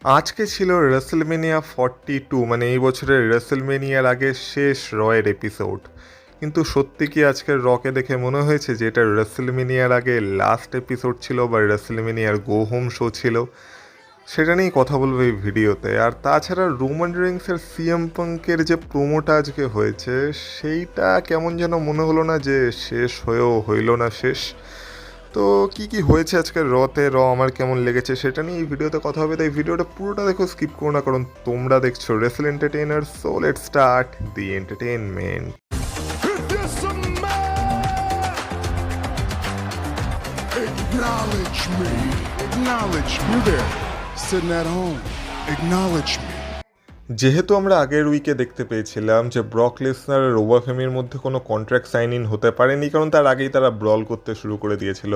আজকে ছিল রেসলমেনিয়া 42, মানে এই বছরের রেসলমেনিয়ার আগে শেষ রয়ের এপিসোড। কিন্তু সত্যি কি আজকের রকে দেখে মনে হয়েছে যে এটা রেসলমেনিয়ার আগে লাস্ট এপিসোড ছিল বা রেসলমেনিয়ার গো হোম শো ছিল? সেটা নিয়েই কথা বলবো এই ভিডিওতে। আর তাছাড়া রোমান রিংসের সিএম পাঙ্কের যে প্রোমোটা আজকে হয়েছে সেইটা কেমন যেন মনে হলো না যে শেষ হয়েও হইল না শেষ। তো কি কি হয়েছে আজকের আমার কেমন লেগেছে সেটা নিয়ে এই ভিডিওতে কথা হবে, তাই ভিডিওটা পুরোটা দেখো, স্কিপ করো না, কারণ তোমরা দেখছো wrestle entertainer. So let's start the entertainment. Acknowledge me. Acknowledge me. You there, sitting at home. Acknowledge me. যেহেতু আমরা আগের উইকে দেখতে পেয়েছিলাম যে ব্রক লেসনার আর ওভাফেমির মধ্যে কোনো কন্ট্রাক্ট সাইন ইন হতে পারেনি, কারণ তার আগেই তারা ব্রল করতে শুরু করে দিয়েছিল,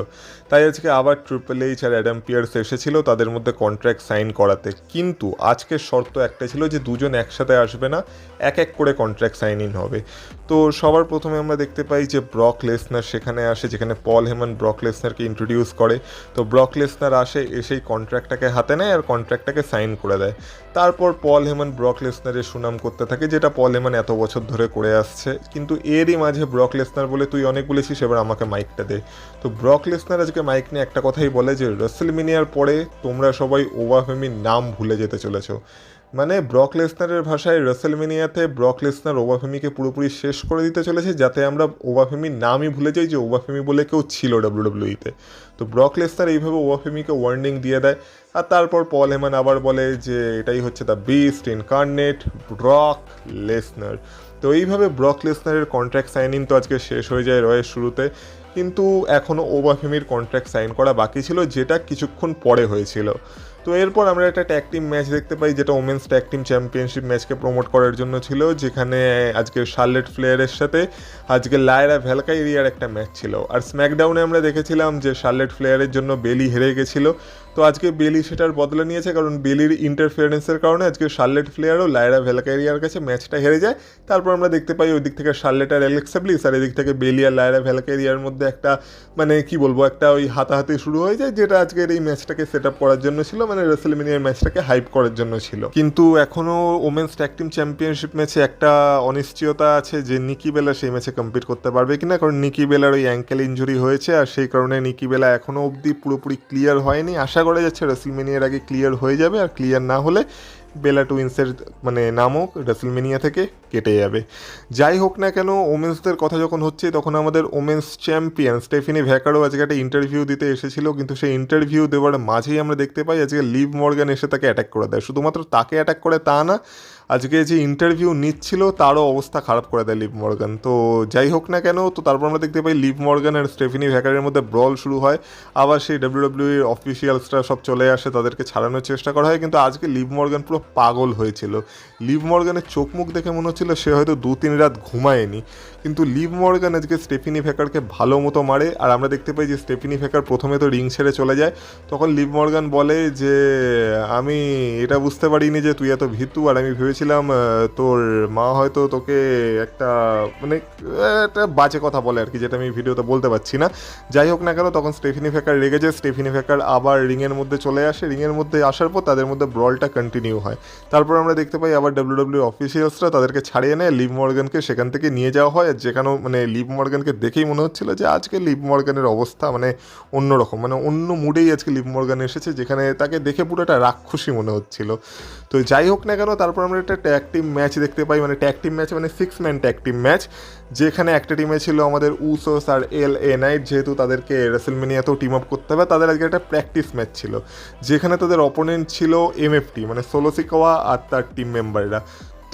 তাই আজকে আবার triple H R Adam pears এসেছিল তাদের মধ্যে কন্ট্রাক্ট সাইন করাতে। কিন্তু আজকের শর্ত একটা ছিল যে দুজন একসাথে আসবে না, এক এক করে কন্ট্রাক্ট সাইন ইন হবে। তো সবার প্রথমে আমরা দেখতে পাই যে ব্রক লেসনার সেখানে আসে, যেখানে পল হেমান ব্রক লেসনারকে ইন্ট্রোডিউস করে। তো ব্রক লেসনার আসে, এসেই কন্ট্রাক্টটাকে হাতে নেয় আর কন্ট্রাক্টটাকে সাইন করে দেয়। তারপর পল হেমান ব্রক লেসনারের সুনাম করতে থাকে, যেটা পল হেমান এত বছর ধরে করে আসছে। কিন্তু এরই মাঝে ব্রক লেসনার বলে, তুই অনেক বলেছিস, এবার আমাকে মাইকটা দে। তো ব্রক লেসনার আজকে মাইক নিয়ে একটা কথাই বলে যে রেসলমেনিয়ার পরে তোমরা সবাই ওভাফেমির নাম ভুলে যেতে চলেছো। মানে ব্রক লেসনারের ভাষায় রেসলমেনিয়াতে ব্রক লেসনার ওভাফেমিকে পুরোপুরি শেষ করে দিতে চলেছে, যাতে আমরা ওভাফেমির নামই ভুলে যাই যে ওভাফেমি বলে কেউ ছিল ডাব্লিউডাব্লিউইতে। তো ব্রক লেসনার এইভাবে ওভাফেমিকে ওয়ার্নিং দিয়ে দেয়। আর তারপর পল হেমান আবার বলে যে এটাই হচ্ছে the beast incarnate, Brock Lesnar. তো এইভাবে ব্রক লেসনারের কন্ট্রাক্ট সাইন ইন তো আজকে শেষ হয়ে যায় রয়ের শুরুতে। কিন্তু এখনও ওভাফেমির কন্ট্রাক্ট সাইন করা বাকি ছিল, যেটা কিছুক্ষণ পরে হয়েছিল। তো এরপর আমরা একটা ট্যাগ টিম ম্যাচ দেখতে পাই, যেটা ওমেন্স ট্যাগ টিম চ্যাম্পিয়নশিপ ম্যাচকে প্রমোট করার জন্য ছিল, যেখানে আজকে শার্লেট ফ্লেয়ারের সাথে আজকে লায়রা ভ্যালকাইরিয়ার একটা ম্যাচ ছিল। আর স্ম্যাকডাউনে আমরা দেখেছিলাম যে শার্লেট ফ্লেয়ারের জন্য বেলি হেরে গেছিলো। তো আজকে বেলি সেটার বদলে নিয়েছে, কারণ বেলির ইন্টারফিয়ারেন্সের কারণে আজকে শার্লেট ফ্লেয়ারও লায়রা ভ্যালকাইরিয়ার কাছে ম্যাচটা হেরে যায়। তারপর আমরা দেখতে পাই ওই দিক থেকে শার্লেট আর অ্যালেক্সা ব্লিস, আর এদিক থেকে বেলি আর লায়রা ভ্যালকাইরিয়ার মধ্যে একটা মানে কি বলবো, একটা ওই হাতাহাতি শুরু হয়ে যায়, যেটা আজকের এই ম্যাচটাকে সেট আপ করার জন্য ছিল, মানে রেসলমেনিয়ার ম্যাচটাকে হাইপ করার জন্য ছিল। কিন্তু এখনও ওমেন্স ট্যাগ টিম চ্যাম্পিয়নশিপ ম্যাচে একটা অনিশ্চয়তা আছে যে নিকি বেলা সেই ম্যাচে কম্পিট করতে পারবে কিনা, কারণ নিকি বেলার ওই অ্যাঙ্কেল ইঞ্জুরি হয়েছে, আর সেই কারণে নিকি বেলা এখনও অবধি পুরোপুরি ক্লিয়ার হয়নি। আশা করা যাচ্ছে রেসলমেনিয়ার আগে ক্লিয়ার হয়ে যাবে, আর ক্লিয়ার না হলে বেলা টুইন্সের মানে নামও রেসলমেনিয়া থেকে কেটে যাবে। যাই হোক না কেন, ওমেন্সদের কথা যখন হচ্ছে, তখন আমাদের ওমেন্স চ্যাম্পিয়ন স্টেফিনি ভ্যাকারও আজকে একটা ইন্টারভিউ দিতে এসেছিল, কিন্তু সেই ইন্টারভিউ দেওয়ার মাঝেই আমরা দেখতে পাই আজকে লিভ মর্গান এসে তাকে অ্যাটাক করে দেয়। শুধুমাত্র তাকে অ্যাটাক করে তা না, আজকে যে ইন্টারভিউ নিচ্ছিল তারও অবস্থা খারাপ করে দেয় লিভ মর্গান। তো যাই হোক না কেন, তো তারপর আমরা দেখতে পাই লিভ মর্গান আর স্টেফিনি ভ্যাকারের মধ্যে ব্রল শুরু হয়। আবার সেই ডাব্লিউডাব্লিউইর অফিসিয়ালসরা সব চলে আসে, তাদেরকে ছাড়ানোর চেষ্টা করা হয়। কিন্তু আজকে লিভ মর্গান পুরো পাগল হয়েছিল। লিভ মর্গানের চোখ মুখ দেখে মনে হচ্ছিল সে হয়তো 2-3 রাত ঘুমায়নি। কিন্তু লিভ মর্গান আজকে স্টেফিনি ভ্যাকারকে ভালো মতো মারে। আর আমরা দেখতে পাই যে স্টেফিনি ভ্যাকার প্রথমে তো রিং ছেড়ে চলে যায়। তখন লিভ মর্গান বলে যে আমি এটা বুঝতে পারিনি যে তুই এত ভীতু, আর আমি ভেবেছিলাম তোর মা হয়তো তোকে একটা মানে একটা বাজে কথা বলে আর কি, যেটা আমি ভিডিওতে বলতে পারছি না। যাই হোক না কেন, তখন স্টেফিনি ভ্যাকার রেগে যায়। স্টেফিনি ভ্যাকার আবার রিংয়ের মধ্যে চলে আসে। রিংয়ের মধ্যে আসার পর তাদের মধ্যে ব্রলটা কন্টিনিউ হয়। তারপর আমরা দেখতে পাই আবার ডাব্লিউডাব্লিউ অফিসিয়ালসরা তাদেরকে ছাড়িয়ে নেয়, লিভ মর্গানকে সেখান থেকে নিয়ে যাওয়া হয়। আর যেখানেও মানে লিভ মর্গানকে দেখেই মনে হচ্ছিল যে আজকে লিভ মর্গানের অবস্থা মানে অন্যরকম, মানে অন্য মুডেই আজকে লিভ মর্গান এসেছে, যেখানে তাকে দেখে পুরো একটা রাক্ষসী মনে হচ্ছিল। তো যাই হোক না কেন, তারপর আমরা একটা ট্যাগ টিম ম্যাচ দেখতে পাই, মানে ট্যাগ টিম ম্যাচ মানে 6 ম্যান ট্যাগ টিম ম্যাচ, যেখানে একটা টিমে ছিল আমাদের উসোস আর LA নাইট। যেহেতু তাদেরকে রেসলমেনিয়াতেও টিম আপ করতে হবে, তাদের আজকে একটা প্র্যাকটিস ম্যাচ ছিল, যেখানে তাদের অপোনেন্ট ছিল MFT মানে সোলো সিকাওয়া আর তার টিম মেম্বাররা।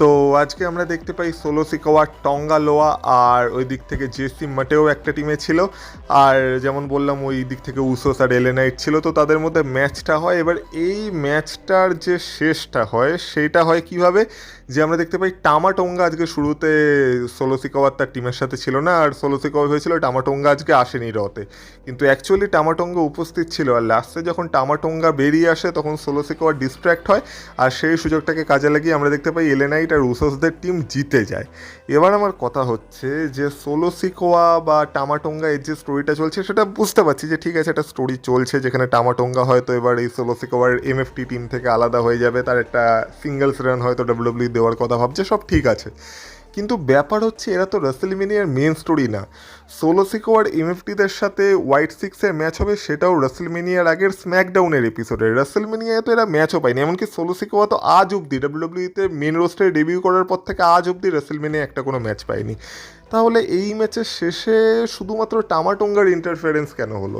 তো আজকে আমরা দেখতে পাই সোলো সিকাওয়া, টঙ্গা লোয়া আর ওই দিক থেকে জেসি মাটেও একটা টিমে ছিল। আর যেমন বললাম ওই দিক থেকে উসোস আর LA নাইট ছিল। তো তাদের মধ্যে ম্যাচটা হয়। এবার এই ম্যাচটার যে শেষটা হয় সেইটা হয় কিভাবে, যে আমরা দেখতে পাই টামাটোঙ্গা আজকে শুরুতে সোলো সিকাওয়া তার টিমের সাথে ছিল না, আর সোলো সিকাওয়া হয়েছিল টামাটোঙ্গা আজকে আসেনি রতে, কিন্তু অ্যাকচুয়ালি টামাটোঙ্গা উপস্থিত ছিল। আর লাস্টে যখন টামাটোঙ্গা বেরিয়ে আসে তখন সোলো সিকাওয়া ডিস্ট্র্যাক্ট হয়, আর সেই সুযোগটাকে কাজে লাগিয়ে আমরা দেখতে পাই এলে নাইট আর উসোসদের টিম জিতে যায়। এবার আমার কথা হচ্ছে যে সোলো সিকাওয়া বা টামাটোঙ্গা এর যে স্টোরিটা চলছে সেটা বুঝতে পারছি যে ঠিক আছে, একটা স্টোরি চলছে যেখানে টামাটোঙ্গা হয়তো এবার এই সোলো সিকাওয়ার এমএফটি টিম থেকে আলাদা হয়ে যাবে, তার একটা সিঙ্গেলস রান হয়তো ডাব্লিউডাব্লিউ দেওয়ার কথা ভাবছে, সব ঠিক আছে। কিন্তু ব্যাপার হচ্ছে এরা তো রাসেলমেনিয়ার মেন স্টোরি না। সোলো সিকাওয়ার এমএফটিদের সাথে হোয়াইট সিক্সের ম্যাচ হবে, সেটাও রাসেলমেনিয়ার আগের স্ম্যাকডাউনের এপিসোডে। রাসেলমেনিয়ায় তো এরা ম্যাচও পায়নি, এমনকি সোলো সিকাওয়া তো আজ অবধি ডাব্লিউডাব্লিউতে মেন রোস্টারে ডেবিউ করার পর থেকে আজ অবধি রাসেলমেনিয়া একটা কোনো ম্যাচ পায়নি। তাহলে এই ম্যাচের শেষে শুধুমাত্র টামাটোঙ্গার ইন্টারফারেন্স কেন হলো?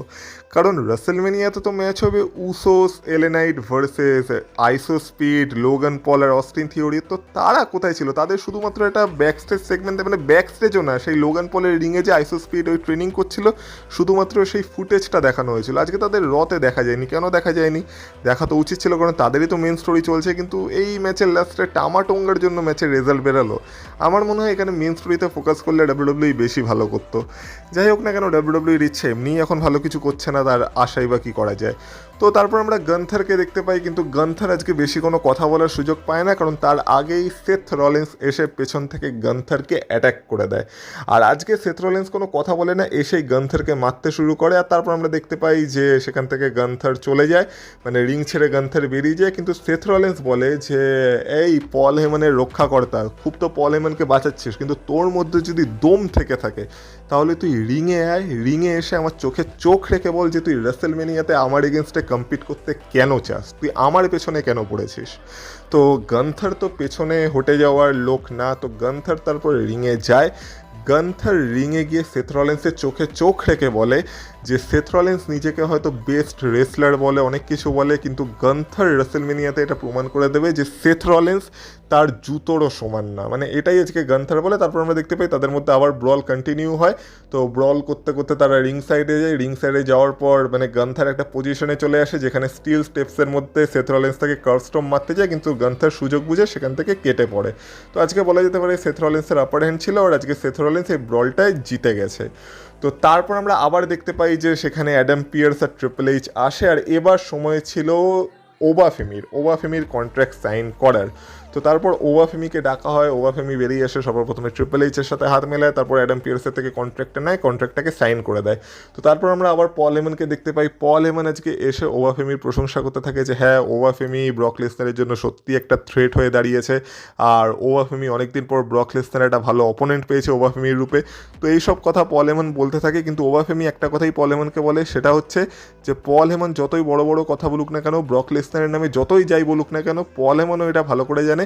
কারণ রাসেলমেনিয়াতে তো ম্যাচ হবে উসোস, এলে নাইট ভার্সেস আইসো স্পিড, লোগান পল আর অস্টিন থিওরি। তো তারা কোথায় ছিল? তাদের শুধুমাত্র একটা ব্যাকস্টেজ সেগমেন্টে, মানে ব্যাকস্টেজও না, সেই লোগান পলের রিংয়ে যে আইসো স্পিড ওই ট্রেনিং করছিল শুধুমাত্র সেই ফুটেজটা দেখানো হয়েছিল। আজকে তাদের রতে দেখা যায়নি। কেন দেখা যায়নি? দেখা তো উচিত ছিল, কারণ তাদেরই তো মেন স্টোরি চলছে। কিন্তু এই ম্যাচের লাস্টে টামাটোঙ্গার জন্য ম্যাচের রেজাল্ট বেরালো। আমার মনে হয় এখানে মেন স্টোরিতে ফোকাস করলে ডাব্লিউডাব্লিউ বেশি ভালো করতো। যাই হোক না কেন, ডাব্লিউডাব্লিউর ইচ্ছে এমনিই এখন ভালো কিছু করছে না, তার আশাই বা কী করা যায়। তো তারপর আমরা গান্থারকে দেখতে পাই, কিন্তু গান্থার আজকে বেশি কোনো কথা বলার সুযোগ পায় না, কারণ তার আগেই সেথ রলিন্স এসে পেছন থেকে গান্থারকে অ্যাটাক করে দেয়। আর আজকে সেথ রলিন্স কোনো কথা বলে না, এসেই গান্থারকে মারতে শুরু করে। আর তারপর আমরা দেখতে পাই যে সেখান থেকে গান্থার চলে যায়, মানে রিং ছেড়ে গান্থার বেরিয়ে যায়। কিন্তু সেথ রলিন্স বলে যে এই পল হেমনের রক্ষাকর্তা, খুব তো পল হেমনকে বাঁচাচ্ছিস, কিন্তু তোর মধ্যে যদি দম থেকে থাকে তাহলে তুই রিংয়ে আয়, রিংয়ে এসে আমার চোখে চোখ রেখে বল যে তুই রাসেলমেনিয়াতে আমার এগেনস্টে কম্পিট করতে কেন চাস, তুই আমার পেছনে কেন পড়েছিস। তো গান্থার তো পেছনে হটে যাওয়ার লোক না, তো গান্থার তারপর রিংয়ে যায়। গান্থার রিংয়ে গিয়ে সেথ রলিন্সের চোখে চোখ রেখে বলে যে সেথ রলিন্স নিজেকে হয়তো বেস্ট রেসলার বলে, অনেক কিছু বলে, কিন্তু গান্থার রাসেলমেনিয়াতে এটা প্রমাণ করে দেবে যে সেথ রলিন্স তার জুতোরও সমান না। মানে এটাই আজকে গান্থার বলে। তারপর আমরা দেখতে পাই তাদের মধ্যে আবার ব্রল কন্টিনিউ হয়। তো ব্রল করতে করতে তারা রিং সাইডে যায়। রিং সাইডে যাওয়ার পর মানে গান্থার একটা পজিশনে চলে আসে যেখানে স্টিল স্টেপসের মধ্যে সেথ রলিন্স তাকে কার্ভস্টম্প মারতে যায়, কিন্তু গান্থার সুযোগ বুঝে সেখান থেকে কেটে পড়ে। তো আজকে বলা যেতে পারে সেথ রলিন্সের আপার হ্যান্ড ছিল, আর আজকে সেথ রলিন্স এই ব্রলটায় জিতে গেছে। তো তারপর আমরা আবার দেখতে পাই যে সেখানে অ্যাডাম পিয়ার্স আর ট্রিপল এইচ আসে, আর এবার সময় ছিল ওবাফেমির কন্ট্রাক্ট সাইন করার। তো তারপর ওবাফেমিকে ডাকা হয়, ওবাফেমি বেরিয়ে আসে, সবার প্রথমে ট্রিপল এইচের সাথে হাত মেলায়, তারপর অ্যাডাম পিয়ার্সের থেকে কন্ট্রাক্টটা নেয়, কন্ট্রাক্টটাকে সাইন করে দেয়। তো তারপর আমরা আবার পল হেমনকে দেখতে পাই। পল হেমন আজকে এসে ওবাফেমির প্রশংসা করতে থাকে যে হ্যাঁ, ওবাফেমি ব্রক লেসনারের জন্য সত্যি একটা থ্রেট হয়ে দাঁড়িয়েছে, আর ওবাফেমি অনেকদিন পর ব্রক লেসনার একটা ভালো অপোনেন্ট পেয়েছে ওবাফেমির রূপে। তো এইসব কথা পল হেমন বলতে থাকে, কিন্তু ওবাফেমি একটা কথাই পল হেমনকে বলে, সেটা হচ্ছে যে পল হেমন যতই বড় বড় কথা বলুক না কেন, ব্রক লেসনারের নামে যতই যাই বলুক না কেন, পল হেমনও এটা ভালো করে জানে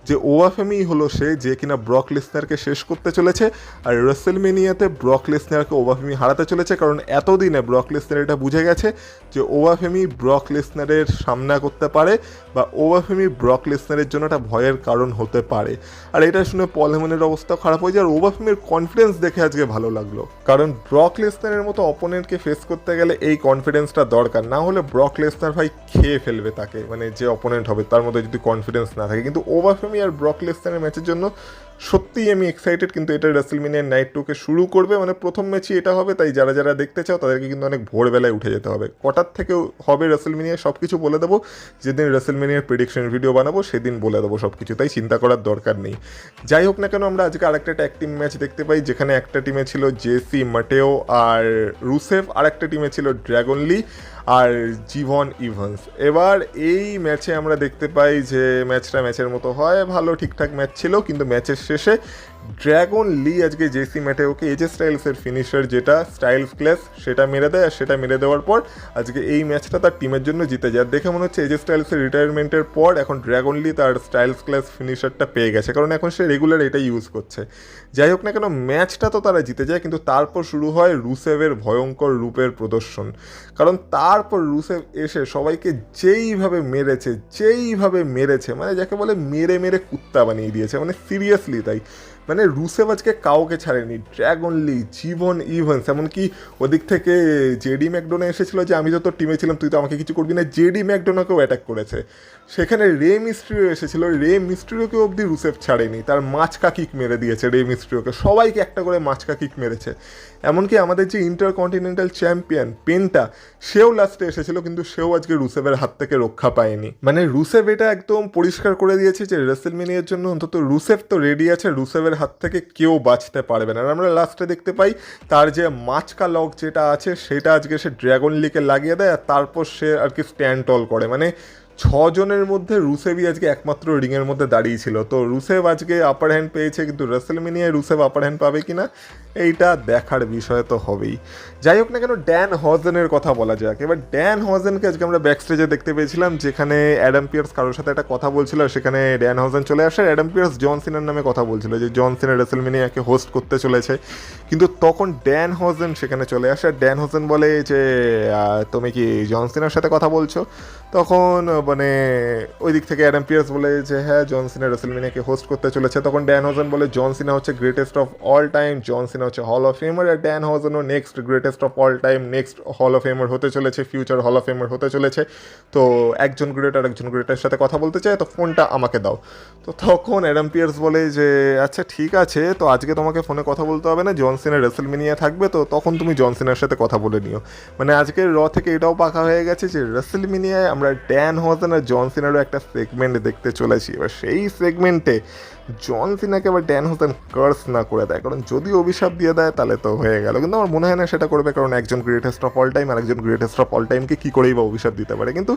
যে ওবাফেমি হলো সে যে কিনা ব্রক লেসনারকে শেষ করতে চলেছে, আর রাসেলমেনিয়াতে ব্রক লেসনারকে ওবাফেমি হারাতে চলেছে। কারণ এতদিনে ব্রক লেসনার এটা বুঝে গেছে যে ওবাফেমি ব্রক লেসনারের সামনা করতে পারে, বা ওবাফেমি ব্রক লেসনারের জন্য একটা ভয়ের কারণ হতে পারে। আর এটা শুনে পল হেমনের অবস্থা খারাপ হয়ে যায়, আর ওবাফেমির কনফিডেন্স দেখে আজকে ভালো লাগলো। কারণ ব্রক লেসনারের মতো অপোনেন্টকে ফেস করতে গেলে এই কনফিডেন্সটা দরকার, না হলে ব্রক লেসনার ভাই খেয়ে ফেলবে তাকে, মানে যে অপোনেন্ট হবে তার মধ্যে যদি কনফিডেন্স না থাকে। কিন্তু ওবাফেমি আর ব্রক লেসনারের ম্যাচের জন্য সত্যিই আমি এক্সাইটেড, কিন্তু এটা রাসেলমেনিয়া নাইট 2-কে শুরু করবে, মানে প্রথম ম্যাচই এটা হবে। তাই যারা যারা দেখতে চাও তাদেরকে কিন্তু অনেক ভোরবেলায় উঠে যেতে হবে। কটার থেকে হবে রাসেলমেনিয়া সব কিছু বলে দেবো, যেদিন রাসেলমেনিয়ার প্রেডিকশন ভিডিও বানাবো সেদিন বলে দেবো সব কিছু, তাই চিন্তা করার দরকার নেই। যাই হোক না কেন, আমরা আজকে আরেকটা ট্যাগ টিম ম্যাচ দেখতে পাই, যেখানে একটা টিমে ছিল জেসি মাটেও আর রুসেফ, আর একটা টিমে ছিল ড্রাগন লি আর জিভন ইভান্স। এবার এই ম্যাচে আমরা দেখতে পাই যে ম্যাচটা ম্যাচের মতো হয়, ভালো ঠিকঠাক ম্যাচ ছিল, কিন্তু ম্যাচের শেষে ড্রাগন লি আজকে জেসি ম্যাটেওকে এজে স্টাইলসের ফিনিশার যেটা স্টাইলস ক্লাস সেটা মেরে দেয়, আর সেটা মেরে দেওয়ার পর আজকে এই ম্যাচটা তার টিমের জন্য জিতে যায়। দেখে মনে হচ্ছে এজে স্টাইলসের রিটায়ারমেন্টের পর এখন ড্রাগন লি তার স্টাইলস ক্লাস ফিনিশারটা পেয়ে গেছে, কারণ এখন সে রেগুলার এটা ইউজ করছে। যাই হোক না কেন, ম্যাচটা তো তারা জিতে যায়, কিন্তু তারপর শুরু হয় রুসেভের ভয়ঙ্কর রূপের প্রদর্শন। কারণ তারপর রুসেভ এসে সবাইকে যেইভাবে মেরেছে, মানে যাকে বলে মেরে মেরে কুত্তা বানিয়ে দিয়েছে, মানে সিরিয়াসলি তাই। মানে রুসেভ আজকে কাউকে ছাড়েনি, ড্রাগন লি, জিভন ইভান্স, এমনকি ওদিক থেকে জেডি ম্যাকডোনা এসেছিল যে আমি তো তোর টিমে ছিলাম, তুই তো আমাকে কিছু করবি না, জেডি ম্যাকডোনাকেও অ্যাটাক করেছে। সেখানে রে মিস্ট্রিও এসেছিল, রে মিস্ট্রিওকে অবধি রুসেফ ছাড়েনি, তার মাচকা কিক মেরে দিয়েছে রে মিস্ট্রিওকে, সবাইকে একটা করে মাচকা কিক মেরেছে। এমনকি আমাদের যে ইন্টারকন্টিনেন্টাল চ্যাম্পিয়ন পেন্টা, সেও লাস্টে এসেছিল, কিন্তু সেও আজকে রুসেফের হাত থেকে রক্ষা পায়নি। মানে রুসেফ এটা একদম পরিষ্কার করে দিয়েছে যে রেসেলমেনিয়ার জন্য অন্তত রুসেফ তো রেডি আছে, রুসেফের হাত থেকে কেউ বাঁচতে পারবে না। আর আমরা লাস্টে দেখতে পাই তার যে মাচকা লক যেটা আছে সেটা আজকে সে ড্রাগন লিকে লাগিয়ে দেয়, আর তারপর সে আর কি স্ট্যান্ড টল করে। মানে ছজনের মধ্যে রুসেভই আজকে একমাত্র রিংয়ের মধ্যে দাঁড়িয়েছিল। তো রুসেভ আজকে আপার হ্যান্ড পেয়েছে, কিন্তু রেসেলমেনিয়ায় রুসেভ আপার হ্যান্ড পাবে কিনা এইটা দেখার বিষয় তো হবেই। যাই হোক না কেন, ড্যান হজেনের কথা বলা যাক এবার। ড্যান হজেনকে আজকে আমরা ব্যাক স্টেজে দেখতে পেয়েছিলাম, যেখানে অ্যাডাম পিয়ার্স কারোর সাথে একটা কথা বলছিল, আর সেখানে ড্যান হজেন চলে আসে। অ্যাডাম পিয়ার্স জন সিনার নামে কথা বলছিল যে জন সিনা রেসেলমেনিয়াকে হোস্ট করতে চলেছে, কিন্তু তখন ড্যান হজেন সেখানে চলে আসে। আর ড্যান হজেন বলে যে তুমি কি জন সিনার সাথে কথা বলছো? তখন মানে ওই দিক থেকে অ্যাডাম পিয়ার্স বলে যে হ্যাঁ, জন সিনা রেসেলমেনিয়াকে হোস্ট করতে চলেছে। তখন ড্যান হজেন বলে জন সিনা হচ্ছে greatest of all time, John Cena হচ্ছে হল অফ ফেমার, আর ড্যান হজেনও next greatest of all time, next hall of famer হতে চলেছে, ফিউচার হল অফ ফেমার হতে চলেছে। তো একজন গ্রেট আর একজন গ্রেটের সাথে কথা বলতে চায়, তো ফোনটা আমাকে দাও। তো তখন অ্যাডাম পিয়ার্স বলে যে আচ্ছা ঠিক আছে, তো আজকে তোমাকে ফোনে কথা বলতে হবে না, জন সিনা রেসেলমেনিয়া থাকবে, তো তখন তুমি জন সিনার সাথে কথা বলে নিও। মানে আজকের র থেকে এটাও পাকা হয়ে গেছে যে রেসেলমেনিয়ায় আমরা ড্যান হজেন আর জন সিনারও একটা সেগমেন্ট দেখতে চলেছি। এবার সেই সেগমেন্টে জন সিনাকে আবার ড্যান হজেন কার্স না করে দেয়, কারণ যদি অভিশাপ দিয়ে দেয় তাহলে তো হয়ে গেল, কিন্তু আমার মনে হয় না সেটা করবে, কারণ একজন গ্রেটেস্ট অফ অল টাইম আর একজন গ্রেটেস্ট অফ অল টাইমকে কী করেই বা অভিশাপ দিতে পারে। কিন্তু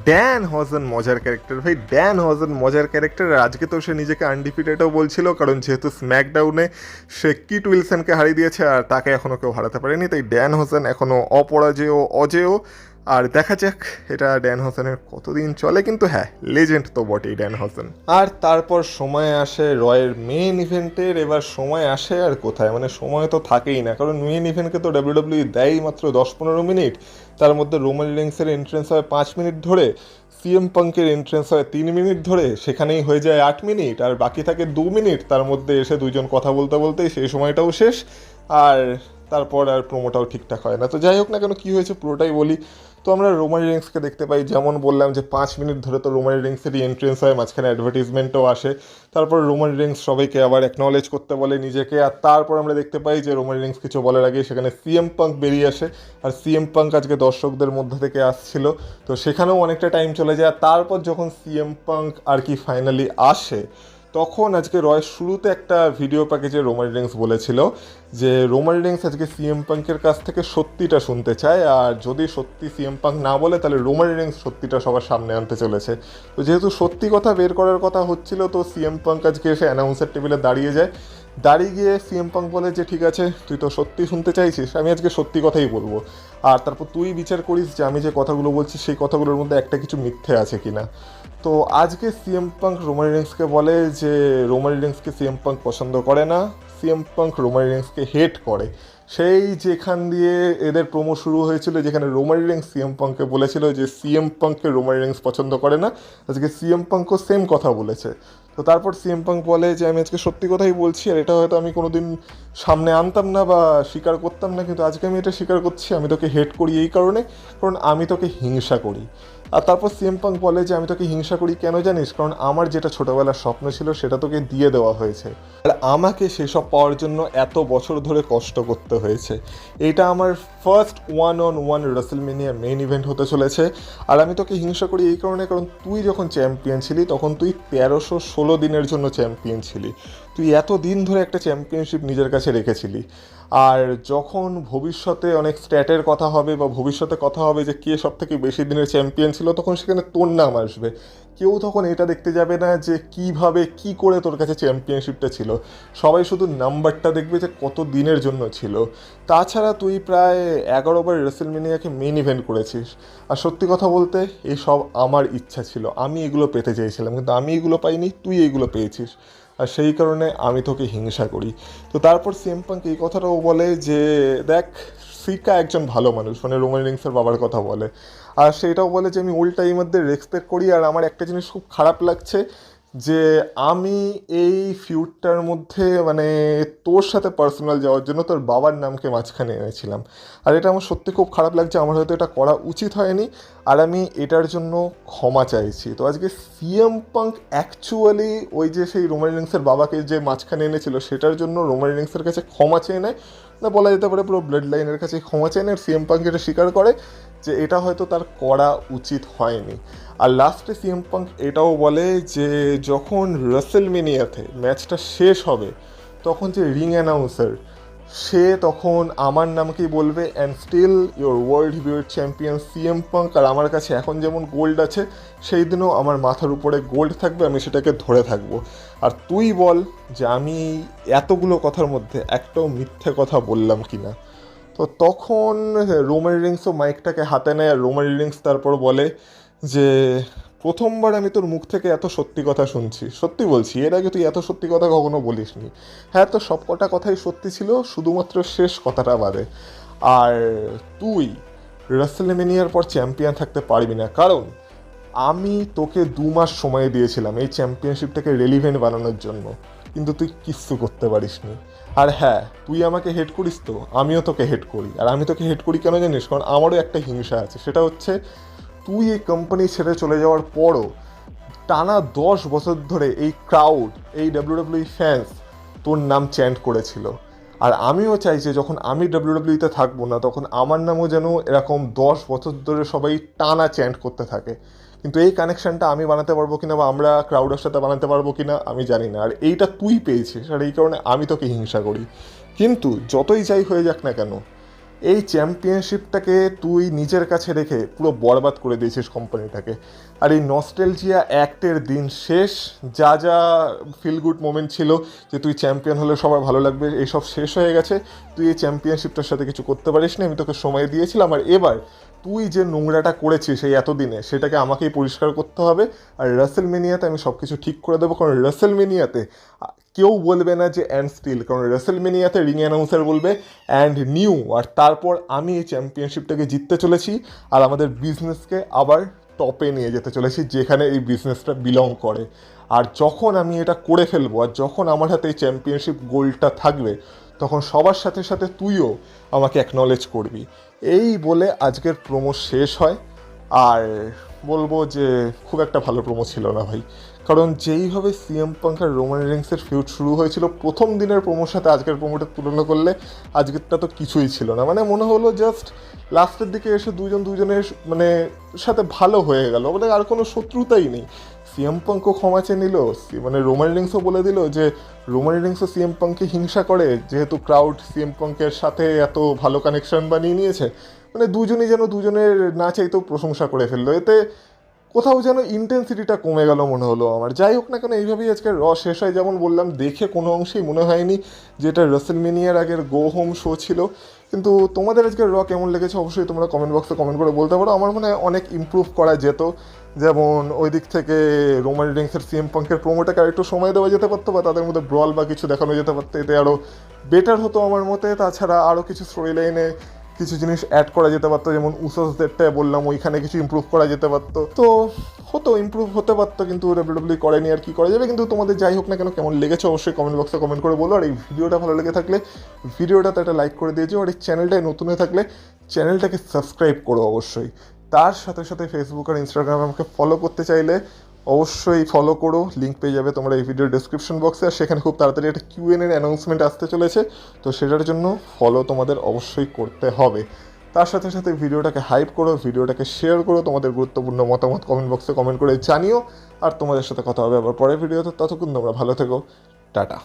ড্যান হজেন মজার ক্যারেক্টার ভাই, ড্যান হজেন মজার ক্যারেক্টার। আজকে তো সে নিজেকে আনডিফিটেডও বলছিল, কারণ যেহেতু স্ম্যাকডাউনে সে কিট উইলসনকে হারিয়ে দিয়েছে আর তাকে এখনও কেউ হারাতে পারেনি, তাই ড্যান হজেন এখনও অপরাজেয়, অজেয়। আর দেখা যাক এটা ড্যান হজেনের কতদিন চলে, কিন্তু হ্যাঁ, লেজেন্ড তো বটেই ড্যান হজেন। আর তারপর সময় আসে রয়ের মেন ইভেন্টের। এবার সময় আসে আর কোথায়, মানে সময় তো থাকেই না, কারণ মেন ইভেন্টকে তো ডাব্লিউডাব্লিউ দেয় মাত্র 10-15 মিনিট। তার মধ্যে রোমান রিংসের এন্ট্রেন্স হয় 5 মিনিট ধরে, সিএম পাঙ্কের এন্ট্রেন্স হয় 3 মিনিট ধরে, সেখানেই হয়ে যায় 8 মিনিট, আর বাকি থাকে 2 মিনিট। তার মধ্যে এসে দুজন কথা বলতে বলতেই সেই সময়টাও শেষ, আর তারপর আর প্রোমোটাও ঠিকঠাক হয় না। তো যাই হোক না কেন, কী হয়েছে পুরোটাই বলি। তো আমরা রোমান রিংসকে দেখতে পাই, যেমন বললাম যে 5 মিনিট ধরে তো রোমান রিংসেরই এন্ট্রেন্স হয়, মাঝখানে অ্যাডভার্টিজমেন্টও আসে, তারপর রোমান রিংস সবাইকে আবার অ্যাকনলেজ করতে বলে নিজেকে, আর তারপর আমরা দেখতে পাই যে রোমান রিংস কিছু বলার আগে সেখানে সিএম পাঙ্ক বেরিয়ে আসে, আর সিএম পাঙ্ক আজকে দর্শকদের মধ্যে থেকে আসছিল, তো সেখানেও অনেকটা টাইম চলে যায়। আর তারপর যখন সিএম পাঙ্ক আর কি ফাইনালি আসে, তখন আজকে রয়ের শুরুতে একটা ভিডিও প্যাকেজে রোমান রিংস বলেছিল যে রোমান রিংস আজকে সিএম পাঙ্কের কাছ থেকে সত্যিটা শুনতে চায়, আর যদি সত্যি সিএম পাঙ্ক না বলে তাহলে রোমান রিংস সত্যিটা সবার সামনে আনতে চলেছে। তো যেহেতু সত্যি কথা বের করার কথা হচ্ছিল, তো সিএম পাঙ্ক আজকে এসে অ্যানাউন্সার টেবিলে দাঁড়িয়ে যায়। দাঁড়িয়ে গিয়ে সিএম পাঙ্ক বলে যে ঠিক আছে, তুই তো সত্যি শুনতে চাইছিস, আমি আজকে সত্যি কথাই বলবো, আর তারপর তুই বিচার করিস যে আমি যে কথাগুলো বলছি সেই কথাগুলোর মধ্যে একটা কিছু মিথ্যে আছে কিনা। তো আজকে সিএম পাঙ্ক রোমান রিংসকে বলে যে রোমান রিংসকে সিএম পাঙ্ক পছন্দ করে না, সিএম পাঙ্ক রোমান রিংসকে হেট করে। সেই যেখান দিয়ে এদের প্রোমো শুরু হয়েছিল, যেখানে রোমান রিংস সিএম পাঙ্ককে বলেছিল যে সিএম পাঙ্ককে রোমান রিংস পছন্দ করে না, আজকে সিএম পাঙ্কও সেম কথা বলেছে। তো তারপর সিএম পাঙ্ক বলে যে আমি আজকে সত্যি কথাই বলছি, আর এটা হয়তো আমি কোনো দিন সামনে আনতাম না বা স্বীকার করতাম না, কিন্তু আজকে আমি এটা স্বীকার করছি, আমি তোকে হেট করি এই কারণে, কারণ আমি তোকে হিংসা করি। আর তারপর সিএম পাঙ্ক বলে যে আমি তোকে হিংসা করি কেন জানিস, কারণ আমার যেটা ছোটোবেলার স্বপ্ন ছিল সেটা তোকে দিয়ে দেওয়া হয়েছে, আর আমাকে সেসব পাওয়ার জন্য এত বছর ধরে কষ্ট করতে হয়েছে। এটা আমার first 1-on-1 WrestleMania main event হতে চলেছে, আর আমি তোকে হিংসা করি এই কারণে, কারণ তুই যখন চ্যাম্পিয়ন ছিলি তখন তুই 1316 দিনের জন্য চ্যাম্পিয়ন ছিলি, তুই এত দিন ধরে একটা চ্যাম্পিয়নশিপ নিজের কাছে রেখেছিলি। আর যখন ভবিষ্যতে অনেক স্ট্যাটের কথা হবে বা ভবিষ্যতে কথা হবে যে কে সব থেকে বেশি দিনের চ্যাম্পিয়ন ছিল, তখন সেখানে তোর নাম আসবে। কেউ তখন এটা দেখতে যাবে না যে কীভাবে কী করে তোর কাছে চ্যাম্পিয়নশিপটা ছিল, সবাই শুধু নাম্বারটা দেখবে যে কত দিনের জন্য ছিল। তাছাড়া তুই প্রায় 11 বার রেসেলমেনিয়াকে মেইন ইভেন্ট করেছিস, আর সত্যি কথা বলতে এই সব আমার ইচ্ছা ছিল, আমি এগুলো পেতে চেয়েছিলাম, কিন্তু আমি এগুলো পাইনি, তুই এগুলো পেয়েছিস, আর সেই কারণে আমি তোকে হিংসা করি। তো তারপর সিএম পাঙ্ক এই কথাটাও বলে যে দেখ, সিকা একজন ভালো মানুষ, মানে রোমান রিংসের বাবার কথা বলে, আর সেটাও বলে যে আমি ওল্ড টাইমারদের রেসপেক্ট করি, আর আমার একটা জিনিস খুব খারাপ লাগছে যে আমি এই ফিউডটার মধ্যে মানে তোর সাথে পার্সোনাল যাওয়ার জন্য তোর বাবার নামকে মাঝখানে এনেছিলাম, আর এটা আমার সত্যি খুব খারাপ লাগছে। আমার হয়তো এটা করা উচিত হয়নি, আর আমি এটার জন্য ক্ষমা চাইছি। তো আজকে সিএম পাঙ্ক অ্যাকচুয়ালি ওই যে সেই রোমান রিংসের বাবাকে যে মাঝখানে এনেছিল সেটার জন্য রোমান রিংসের কাছে ক্ষমা চেয়ে নেয়, না বলা যেতে পারে পুরো ব্লাড লাইনের কাছে ক্ষমা চেয়ে নেয়। সিএম পাঙ্ক এটা স্বীকার করে যে এটা হয়তো তার করা উচিত হয়নি। আর লাস্টে সিএম পাঙ্ক এটাও বলে যে যখন রাসেলমেনিয়াতে ম্যাচটা শেষ হবে তখন যে রিং অ্যানাউন্সার সে তখন আমার নামকেই বলবে and still your world heavyweight champion CM Punk. আর আমার কাছে এখন যেমন গোল্ড আছে সেই দিনও আমার মাথার উপরে গোল্ড থাকবে, আমি সেটাকে ধরে থাকবো। আর তুই বল যে আমি এতগুলো কথার মধ্যে একটাও মিথ্যে কথা বললাম কি না। তো তখন রোমান রিংসও মাইকটাকে হাতে নেয়, আর রোমান রিংস তারপর বলে যে প্রথমবার আমি তোর মুখ থেকে এত সত্যি কথা শুনছি, সত্যি বলছি এর আগে তুই এত সত্যি কথা কখনো বলিসনি। হ্যাঁ, তো সব কটা কথাই সত্যি ছিল, শুধুমাত্র শেষ কথাটা বাদে। আর তুই রাসেলমেনিয়ার পর চ্যাম্পিয়ন থাকতে পারবি না, কারণ আমি তোকে 2 মাস সময় দিয়েছিলাম এই চ্যাম্পিয়নশিপটাকে রেলিভেন্ট বানানোর জন্য, কিন্তু তুই কিচ্ছু করতে পারিসনি। আর হ্যাঁ, তুই আমাকে হেট করিস তো আমিও তোকে হেট করি। আর আমি তোকে হেট করি কেন জানিস? কারণ আমারও একটা হিংসা আছে, সেটা হচ্ছে তুই এই কোম্পানি ছেড়ে চলে যাওয়ার পরও টানা 10 বছর ধরে এই ক্রাউড, এই ডাব্লিউডাব্লিউই ফ্যান্স তোর নাম চ্যান্ট করেছিল। আর আমিও চাই যে যখন আমি ডাব্লিউডাব্লিউতে থাকবো না তখন আমার নামও যেন এরকম 10 বছর ধরে সবাই টানা চ্যান্ট করতে থাকে। কিন্তু এই কানেকশনটা আমি বানাতে পারবো কিনা বা আমরা ক্রাউডের সাথে বানাতে পারবো কিনা আমি জানি না। আর এইটা তুই পেয়েছিস, আর এই কারণে আমি তোকে হিংসা করি। কিন্তু যতই যাই হয়ে যাক না কেন, এই চ্যাম্পিয়নশিপটাকে তুই নিজের কাছে রেখে পুরো বরবাদ করে দিয়েছিস কোম্পানিটাকে। আর এই নস্টেলজিয়া অ্যাক্টের দিন শেষ, যা যা ফিল গুড মোমেন্ট ছিল যে তুই চ্যাম্পিয়ন হলে সবার ভালো লাগবে, এইসব শেষ হয়ে গেছে। তুই এই চ্যাম্পিয়নশিপটার সাথে কিছু করতে পারিস না, আমি তোকে সময় দিয়েছিলাম। আর এবার তুই যে নোংরাটা করেছিস এই এতদিনে সেটাকে আমাকেই পরিষ্কার করতে হবে। আর রাসেলমেনিয়াতে আমি সব কিছু ঠিক করে দেবো, কারণ রাসেলমেনিয়াতে কেউ বলবে না যে অ্যান্ড স্টিল, কারণ রাসেলমেনিয়াতে রিং অ্যানাউন্সার বলবে অ্যান্ড নিউ। আর তারপর আমি এই চ্যাম্পিয়নশিপটাকে জিততে চলেছি আর আমাদের বিজনেসকে আবার টপে নিয়ে যেতে চলেছি, যেখানে এই বিজনেসটা বিলং করে। আর যখন আমি এটা করে ফেলবো আর যখন আমার হাতে এই চ্যাম্পিয়নশিপ গোল্ডটা থাকবে তখন সবার সাথে সাথে তুইও আমাকে অ্যাকনলেজ করবি। এই বলে আজকের প্রোমো শেষ হয়। আর বলবো যে খুব একটা ভালো প্রোমো ছিল না ভাই, কারণ যেইভাবে সিএম পাঙ্ক আর রোমান রিংসের ফিউড শুরু হয়েছিল প্রথম দিনের প্রোমোর সাথে আজকের প্রোমোটা তুলনা করলে আজকেরটা তো কিছুই ছিল না। মানে মনে হলো জাস্ট লাস্টের দিকে এসে দুজনের মানে সাথে ভালো হয়ে গেল, মানে আর কোনো শত্রুতাই নেই। সিএম পাঙ্কও ক্ষমা চেয়ে নিল, মানে রোমান রিংসও বলে দিল যে রোমান রিংসও সিএম পাঙ্ককে হিংসা করে যেহেতু ক্রাউড সিএম পাঙ্কের সাথে এত ভালো কানেকশন বানিয়ে নিয়েছে। মানে দুজনই যেন দুজনের না চাইতেও প্রশংসা করে ফেললো। এতে কোথাও যেন ইন্টেন্সিটিটা কমে গেল মনে হলো আমার। যাই হোক না কেন, এইভাবেই আজকে শেষ হয়। যেমন বললাম, দেখে কোনো অংশেই মনে হয়নি যে এটা রাসেলমেনিয়ার আগের গো হোম শো ছিল। কিন্তু তোমাদের আজকে কেমন লেগেছে অবশ্যই তোমরা কমেন্ট বক্সে কমেন্ট করে বলতে পারো। আমার মনে হয় অনেক ইমপ্রুভ করা যেত, যেমন ওই দিক থেকে রোমান রিংসের সিএম পাঙ্কের প্রোমোটাকে আরেকটু সময় দেওয়া যেতে পারতো, বা তাদের মধ্যে ব্রল বা কিছু দেখানো যেতে পারতো, এতে আরও বেটার হতো আমার মতে। তাছাড়া আরও কিছু স্টোরি লাইনে কিছু জিনিস অ্যাড করা যেতে পারতো, যেমন উসোসদেরটা বললাম ওইখানে কিছু ইমপ্রুভ করা যেতে পারতো, তো হতো ইমপ্রুভ হতে পারতো। কিন্তু ডাব্লিউডাব্লিউ করেনি, আর কি করা যাবে। কিন্তু তোমাদের যাই হোক না কেন কেমন লেগেছে অবশ্যই কমেন্ট বক্সে কমেন্ট করে বলো। আর এই ভিডিওটা ভালো লেগে থাকলে ভিডিওটাতে একটা লাইক করে দিয়েছো, আর এই চ্যানেলটায় নতুন হয়ে থাকলে চ্যানেলটাকে সাবস্ক্রাইব করো অবশ্যই। তার সাথে সাথে ফেসবুক আর ইনস্টাগ্রামে আমাকে ফলো করতে চাইলে অবশ্যই ফলো করো, লিঙ্ক পেয়ে যাবে তোমরা এই ভিডিওর ডেসক্রিপশন বক্সে। আর সেখানে খুব তাড়াতাড়ি একটা কিউএন এর অ্যানাউন্সমেন্ট আসতে চলেছে, তো সেটার জন্য ফলো তোমাদের অবশ্যই করতে হবে। তার সাথে সাথে ভিডিওটাকে হাইপ করো, ভিডিওটাকে শেয়ার করো, তোমাদের গুরুত্বপূর্ণ মতামত কমেন্ট বক্সে কমেন্ট করে জানিও। আর তোমাদের সাথে কথা হবে আবার পরের ভিডিওতে, ততক্ষণ তোমরা ভালো থেকো, টাটা।